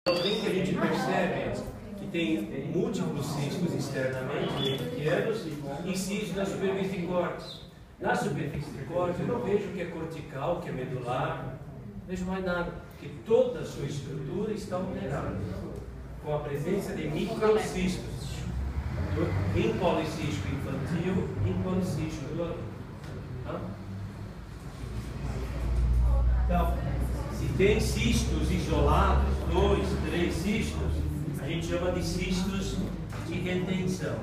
Alguém que a gente percebe que tem múltiplos cistos externamente, bem pequenos, e cistos na superfície de córtex. Na superfície de córtex, eu não vejo o que é cortical, o que é medular, não vejo mais nada, porque toda a sua estrutura está alterada, com a presença de microcistos, em policístico infantil e em policístico do adulto. Tá? Então, se tem cistos isolados, 2, 3 cistos, a gente chama de cistos de retenção.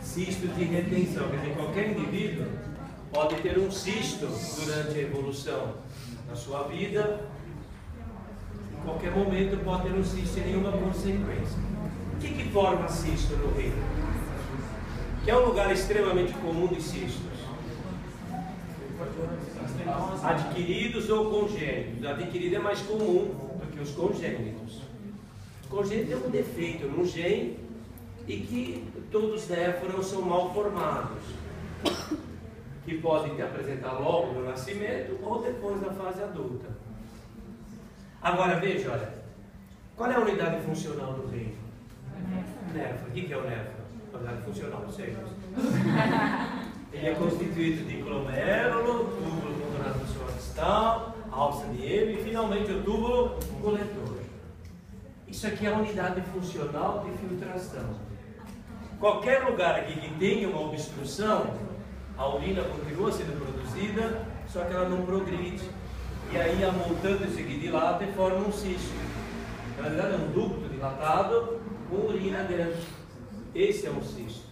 Cistos de retenção, quer dizer, qualquer indivíduo pode ter um cisto durante a evolução da sua vida, em qualquer momento pode ter um cisto sem nenhuma consequência. O que forma cisto no rim? Que é um lugar extremamente comum de cistos. Adquiridos ou congênitos. Adquirido é mais comum do que os congênitos. Os congênitos é um defeito num gene e que todos os néfrons são mal formados, que podem te apresentar logo no nascimento ou depois na fase adulta. Agora veja, olha, qual é a unidade funcional do rim? Néfron. O que é o néfron? Unidade funcional, não sei. Ele é constituído de glomérulo, túbulo com donação distal, alça de Hebe e finalmente o túbulo coletor. Isso aqui é a unidade funcional de filtração. Qualquer lugar aqui que tenha uma obstrução, a urina continua sendo produzida, só que ela não progride. E aí, amontando-se aqui dilata e forma um cisto. Na verdade, é um ducto dilatado com urina dentro. Esse é um cisto.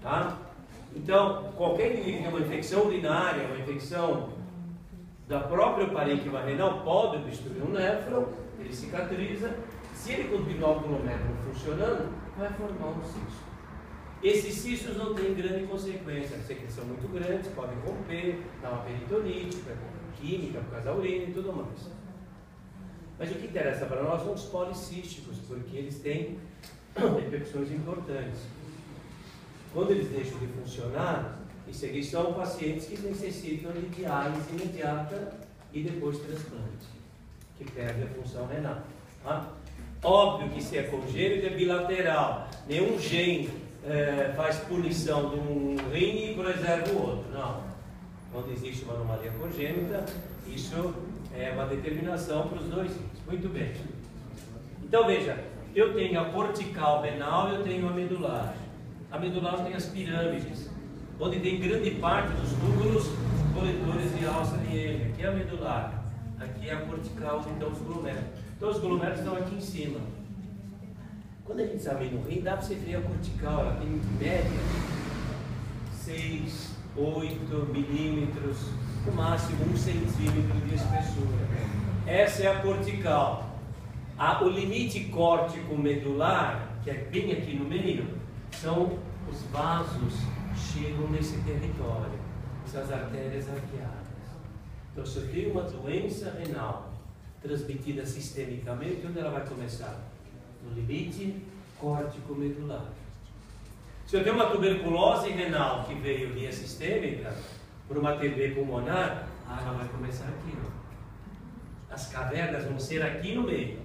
Tá? Então, qualquer indivíduo que tem uma infecção urinária, uma infecção da própria parênquima renal, pode obstruir um néfron, ele cicatriza. Se ele continuar o glomérulo funcionando, vai formar um cisto. Esses cistos não têm grande consequência, se eles são muito grandes, podem romper, dar uma peritonite, química por causa da urina e tudo mais. Mas o que interessa para nós são os policísticos, porque eles têm repercussões importantes. Quando eles deixam de funcionar, isso aqui são pacientes que necessitam de diálise imediata e depois transplante, que perde a função renal. Tá? Óbvio que se é congênito é bilateral. Nenhum gene faz punição de um rim e preserva o outro. Não. Quando existe uma anomalia congênita, isso é uma determinação para os dois rins. Muito bem. Então veja, eu tenho a cortical renal e eu tenho a medular. A medular tem as pirâmides, onde tem grande parte dos túbulos coletores de alça de Hebe. Aqui é a medular, aqui é a cortical, então os glomérulos. Então os glomérulos estão aqui em cima. Quando a gente examina o rim, dá para você ver a cortical, ela tem em média 6, 8 milímetros, no máximo 1 centímetro de espessura. Essa é a cortical. O limite córtico-medular, que é bem aqui no meio, são os vasos que chegam nesse território, são as artérias arqueadas. Então, se eu tenho uma doença renal transmitida sistemicamente, onde ela vai começar? No limite córtico-medular. Se eu tenho uma tuberculose renal que veio via sistêmica, por uma TB pulmonar, ela vai começar aqui. Ó. As cavernas vão ser aqui no meio,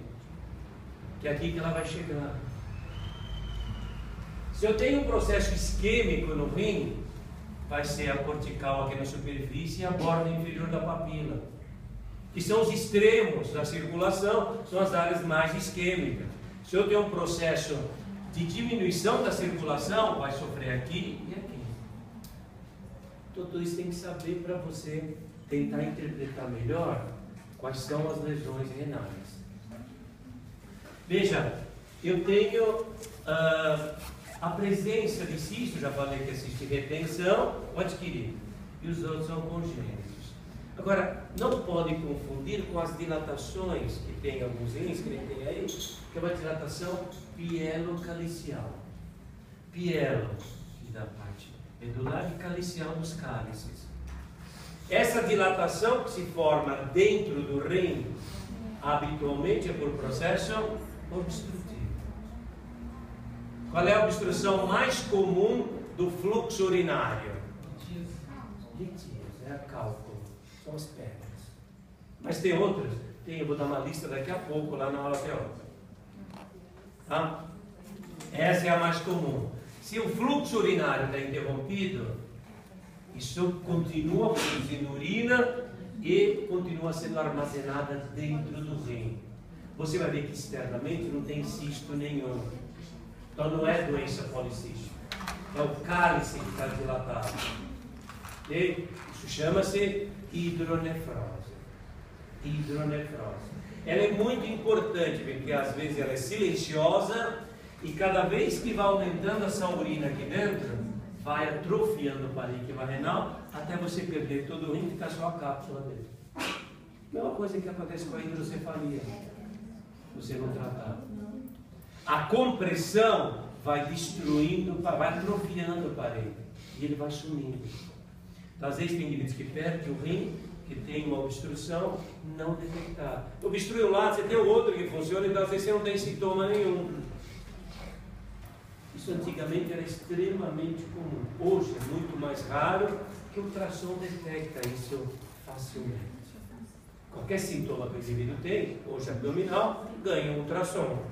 que é aqui que ela vai chegar. Se eu tenho um processo isquêmico no rim, vai ser a cortical aqui na superfície e a borda inferior da papila, que são os extremos da circulação, são as áreas mais isquêmicas. Se eu tenho um processo de diminuição da circulação, vai sofrer aqui e aqui. Então, tudo isso tem que saber para você tentar interpretar melhor quais são as lesões renais. Veja, eu tenho a presença de cisto, já falei que é cisto de retenção, ou adquirido, e os outros são congênitos. Agora, não pode confundir com as dilatações que tem alguns rins, que ele tem aí, que é uma dilatação pielocalicial. Pielo, da parte medular, e calicial dos cálices. Essa dilatação que se forma dentro do rim, habitualmente é por processo obstrutivo. Qual é a obstrução mais comum do fluxo urinário? Litíase, é a cálculo, são as pedras. Mas tem outras. Tem, eu vou dar uma lista daqui a pouco lá na aula teórica. Tá? Essa é a mais comum. Se o fluxo urinário está interrompido, isso continua produzindo urina e continua sendo armazenada dentro do rim. Você vai ver que externamente não tem cisto nenhum. Então não é doença policística. É o cálice que está dilatado. E isso chama-se hidronefrose. Hidronefrose. Ela é muito importante, porque às vezes ela é silenciosa e cada vez que vai aumentando essa urina aqui dentro, vai atrofiando o parênquima renal até você perder todo o rim e ficar só a cápsula dele. Mesma coisa que acontece com a hidrocefalia. Você não tratar. A compressão vai destruindo, vai atrofiando o parênquima e ele vai sumindo. Então, às vezes tem indivíduos que perdem o rim, que tem uma obstrução não detectada. Obstrui um lado, você tem o outro que funciona, então às vezes você não tem sintoma nenhum. Isso antigamente era extremamente comum. Hoje é muito mais raro, que o ultrassom detecta isso facilmente. Qualquer sintoma que o indivíduo tem, hoje abdominal, ganha um ultrassom,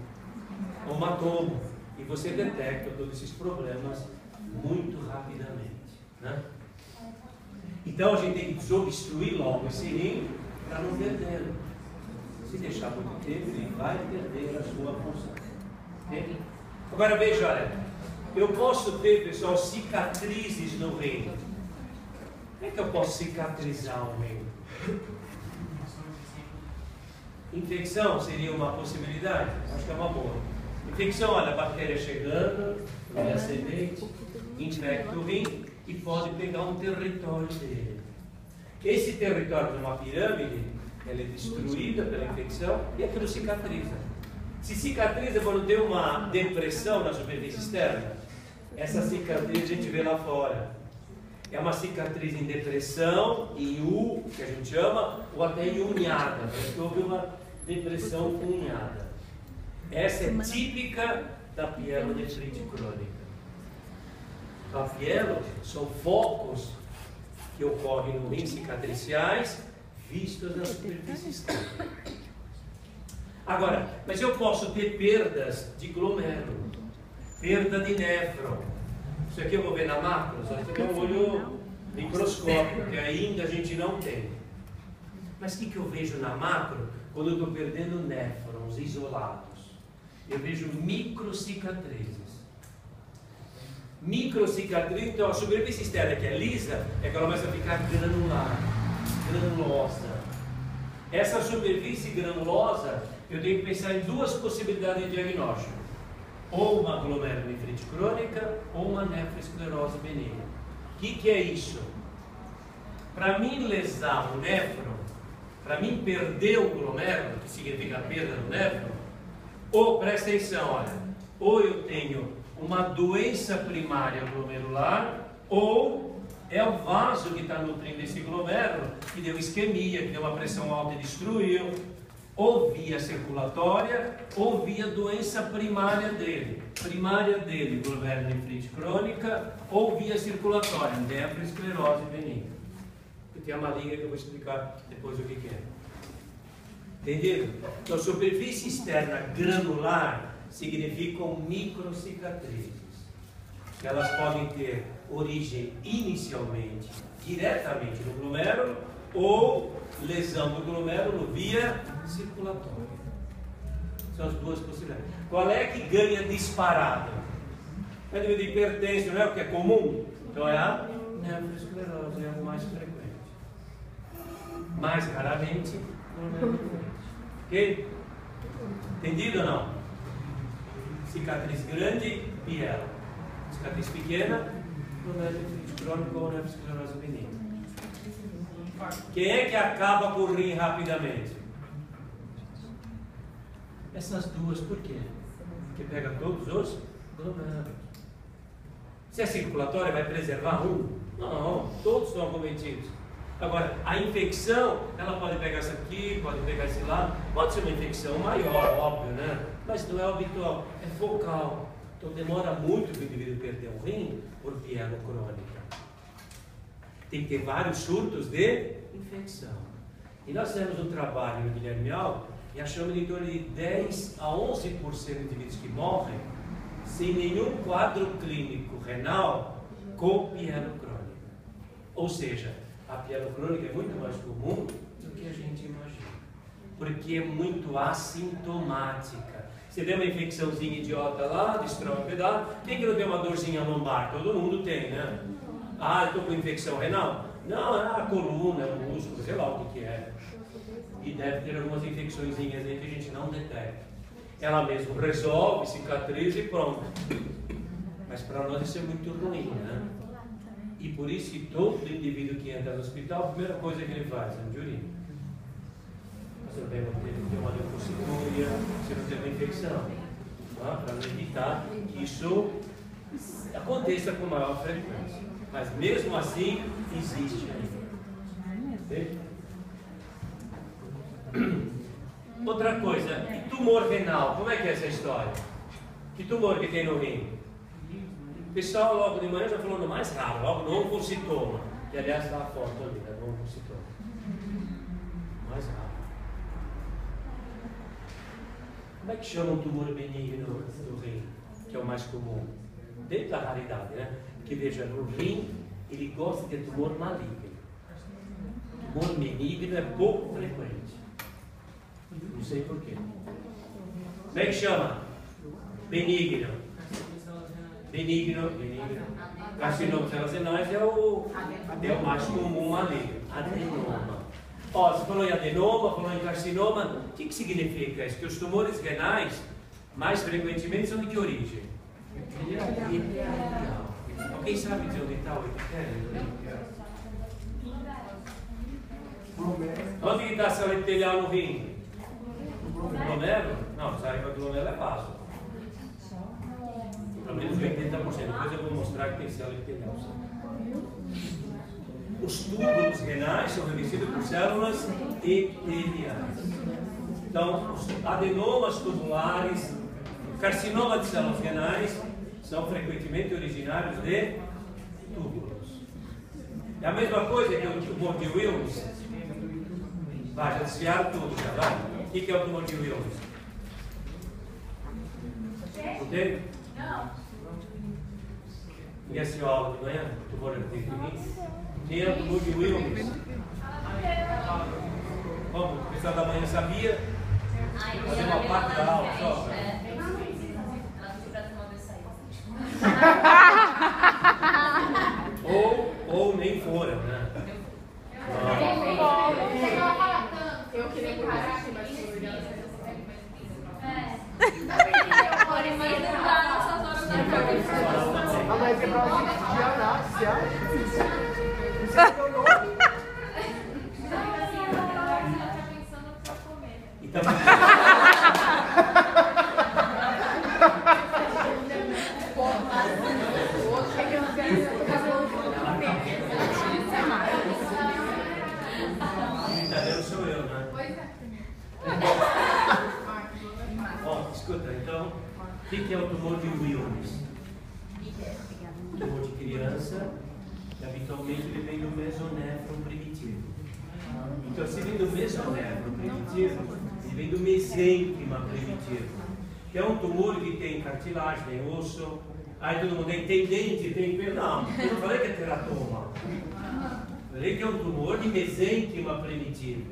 um hematomo, e você detecta todos esses problemas muito rapidamente, né? Então a gente tem que desobstruir logo esse rim para não perdê-lo. Se deixar muito tempo, ele vai perder a sua função. Okay? Agora veja, olha, eu posso ter, pessoal, cicatrizes no rim. Como é que eu posso cicatrizar o rim? Infecção seria uma possibilidade? Acho que é uma boa. Infecção, olha, a bactéria chegando, vem ascendente, infecta o rim e pode pegar um território dele. Esse território de uma pirâmide, ela é destruída pela infecção e aquilo cicatriza. Se cicatriza quando tem uma depressão na superfície externa, essa cicatriz a gente vê lá fora. É uma cicatriz em depressão, em U, que a gente chama, ou até em unhada. Parece que houve uma depressão com unhada. Essa é típica da pielonefrite crônica. A pielo são focos que ocorrem no rim cicatriciais vistos na superfície externa. Agora, mas eu posso ter perdas de glomérulo, perda de néfron. Isso aqui eu vou ver na macro, só que é um olho microscópico, que ainda a gente não tem. Mas o que eu vejo na macro quando eu estou perdendo néfrons isolados? Eu vejo microcicatrizes. Microcicatriz, então a superfície externa que é lisa, é que ela começa a ficar granular, granulosa. Essa superfície granulosa, eu tenho que pensar em duas possibilidades de diagnóstico. Ou uma glomerulonefrite crônica, ou uma nefroesclerose benigna. O que é isso? Para mim lesar o néfron, para mim perder o glomérulo, que significa a perda do néfron, ou, presta atenção, olha, ou eu tenho uma doença primária glomerular, ou é o vaso que está nutrindo esse glomérulo, que deu isquemia, que deu uma pressão alta e destruiu, ou via circulatória, ou via doença primária dele. Primária dele, glomerulonefrite crônica, ou via circulatória, nefroesclerose benigna. E tem a maligna que eu vou explicar depois o que é. Entendido? Então, superfície externa granular significam microcicatrizes. Elas podem ter origem inicialmente, diretamente no glomérulo, ou lesão do glomérulo via circulatória. São as duas possibilidades. Qual é que ganha disparado? É devido a hipertensão, não é o que é comum? Então é a nefroesclerose, é o mais frequente. Mais raramente, glomerulonefrite. Ok? Entendido ou não? Cicatriz grande, piel. Cicatriz pequena, glomerulonefrite crônica ou nefroesclerose benigna. Quem é que acaba com o rim rapidamente? Essas duas, por quê? Porque pega todos os glomérulos. Se é circulatória, vai preservar um? Não, todos estão acometidos. Agora, a infecção, ela pode pegar isso aqui, pode pegar esse lado, pode ser uma infecção maior, óbvio, né? Mas não é habitual, é focal. Então demora muito para o indivíduo perder o rim por pielo crônica. Tem que ter vários surtos de infecção. E nós fizemos um trabalho no Guilherme Alves e achamos em torno de 10 a 11% de indivíduos que morrem sem nenhum quadro clínico renal com pielocrônica. Ou seja, a pielocrônica é muito mais comum do que a gente imagina, porque é muito assintomática. Você vê uma infecçãozinha idiota lá, destrói um pedaço. Quem que não tem uma dorzinha lombar? Todo mundo tem, né? Ah, eu estou com infecção renal? Não, é a coluna, é o músculo, sei lá o que é. E deve ter algumas infecçõezinhas aí que a gente não detecta. Ela mesmo resolve, cicatriza e pronto. Mas para nós isso é muito ruim, né? E por isso que todo indivíduo que entra no hospital, a primeira coisa que ele faz é de urina. Você não tem uma leucocitúria, você não tem uma infecção. Tá? Para evitar que isso aconteça com maior frequência. Mas mesmo assim, existe ainda. Outra coisa, e tumor renal? Como é que é essa história? Que tumor que tem no rim? O pessoal logo de manhã já falou no mais raro, logo no oncocitoma. Que aliás está a foto ali, né? No oncocitoma. Mais raro. Como é que chama um tumor benigno do rim? Que é o mais comum? Dentro da raridade, né? Porque veja, no rim ele gosta de tumor maligno. Tumor benigno é pouco frequente. Não sei porquê. Como é que chama? Benigno. Benigno. Carcinoma de células renais é o mais comum maligno. Adenoma. Ó, você falou em adenoma, falou em carcinoma. O que significa isso? Que os tumores renais, mais frequentemente, são de que origem? Epitelial. Alguém sabe dizer onde está o epitélio? Onde está a célula epitelial no rim? No glomero? Não, sabe que o glomero é vaso. Pelo menos 80%. Depois eu vou mostrar que tem célula epitelial. Os túbulos renais são revestidos por células epiteliais. Então, os adenomas tubulares, carcinoma de células renais, são frequentemente originários de túbulos. É a mesma coisa que o tumor de Wilms. Vai, já desviaram tudo, já vai? O que é o tumor de Wilms? Entende? Não. Ninguém assistiu a aula de manhã? Tumor de rim? Quem é o tumor de Wilms? Vamos, o pessoal da manhã sabia? Fazer uma parte da aula só. Ou nem fora, né? Eu queria parar, mas mas é pra você e também sou eu, né? Pois é. Ó, escuta, então, o que é o tumor de Wilms? O tumor de criança, habitualmente ele vem do mesonéfron primitivo. Então, se vem do mesonéfron primitivo, ele vem do mesênquima primitivo. Que é um tumor que tem cartilagem, tem osso. Aí todo mundo tem dente, tem pelo. Não, eu não falei que é teratoma. Falei que é um tumor de mesênquima primitivo.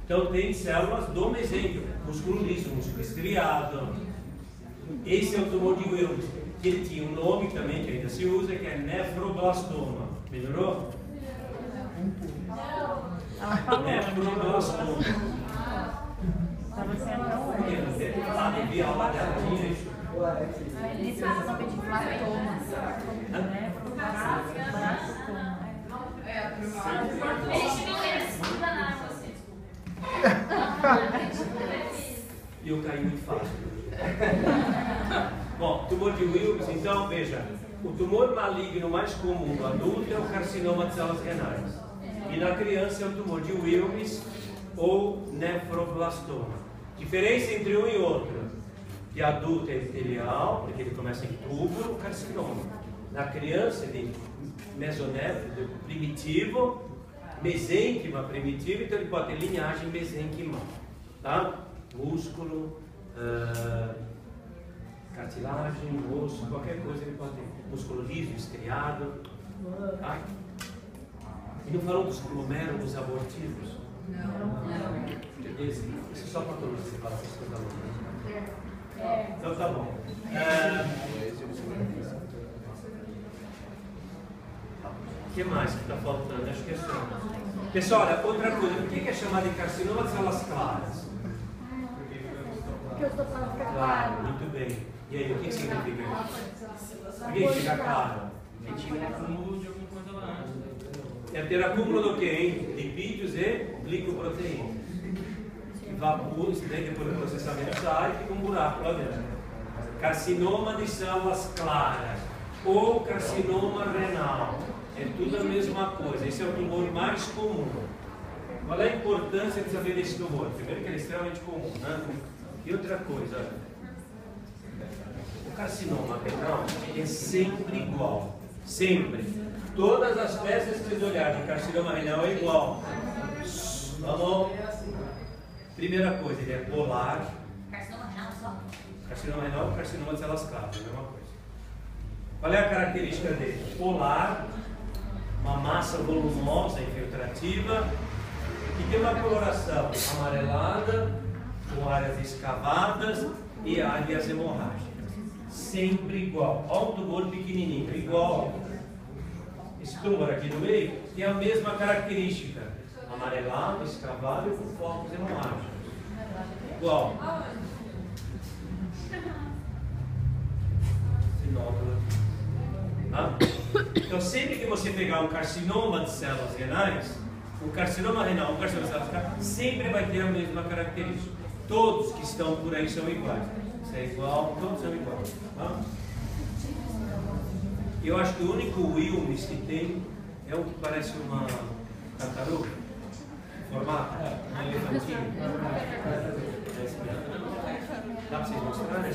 Então tem células do mesênquima, músculo liso, músculo estriado. Esse é o tumor de Wilms, que ele tinha um nome também que ainda se usa, que é nefroblastoma. Melhorou? Nefroblastoma. Vi a aula dela, tinha isso. Esse é o nome de platoma. E eu caí muito fácil. Bom, tumor de Wilms, então, veja, o tumor maligno mais comum no adulto é o carcinoma de células renais. E na criança é o tumor de Wilms ou nefroblastoma. Diferença entre um e outro. De adulto é epitelial, porque ele começa em túbulo, carcinoma. Na criança, ele mesonéfrico, primitivo, mesênquima primitiva, então ele pode ter linhagem mesênquima, tá? Músculo, cartilagem, osso, qualquer coisa ele pode ter. Músculo liso, estriado, tá? E não falou dos glomérulos abortivos? Não. Isso é só patologia, você fala essas coisas loucas. Então tá bom. O que mais que está faltando? Acho que é só. Pessoal, olha, outra coisa. O que é chamado de carcinoma de células claras? Porque eu estou falando ficar Claro, claro. muito bem. E aí, o que significa isso? Por que fica claro? Retira acúmulo de alguma coisa lá. É ter acúmulo do que, hein? Lipídios e glicoproteínas. Vapor, isso daí depois do processamento sai e fica um buraco lá dentro. Carcinoma de células claras ou carcinoma renal. É tudo a mesma coisa. Esse é o tumor mais comum. Qual é a importância de saber desse tumor? Primeiro que ele é extremamente comum, né? E outra coisa, o carcinoma renal ele é sempre igual. Sempre. Todas as peças que vocês olharem de carcinoma renal é igual. Vamos. Primeira coisa, ele é polar. Carcinoma renal só? Carcinoma renal e carcinoma de células claras, é a mesma coisa. Qual é a característica dele? Polar, uma massa volumosa infiltrativa e tem uma coloração amarelada, com áreas escavadas e áreas hemorrágicas. Sempre igual. Olha o tumor pequenininho, igual. Esse tumor aqui no meio tem a mesma característica. Amarelado, escavado e com focos hemorrágicos. Igual. Sinódulo. Tá? Então, sempre que você pegar um carcinoma de células renais, o carcinoma renal, o carcinoma de células renais, sempre vai ter a mesma característica. Todos que estão por aí são iguais. Isso é igual, todos são iguais. Tá? Eu acho que o único Wilmes que tem é o que parece uma tartaruga. Formato? Um elefantinho. Dá pra vocês mostrarem?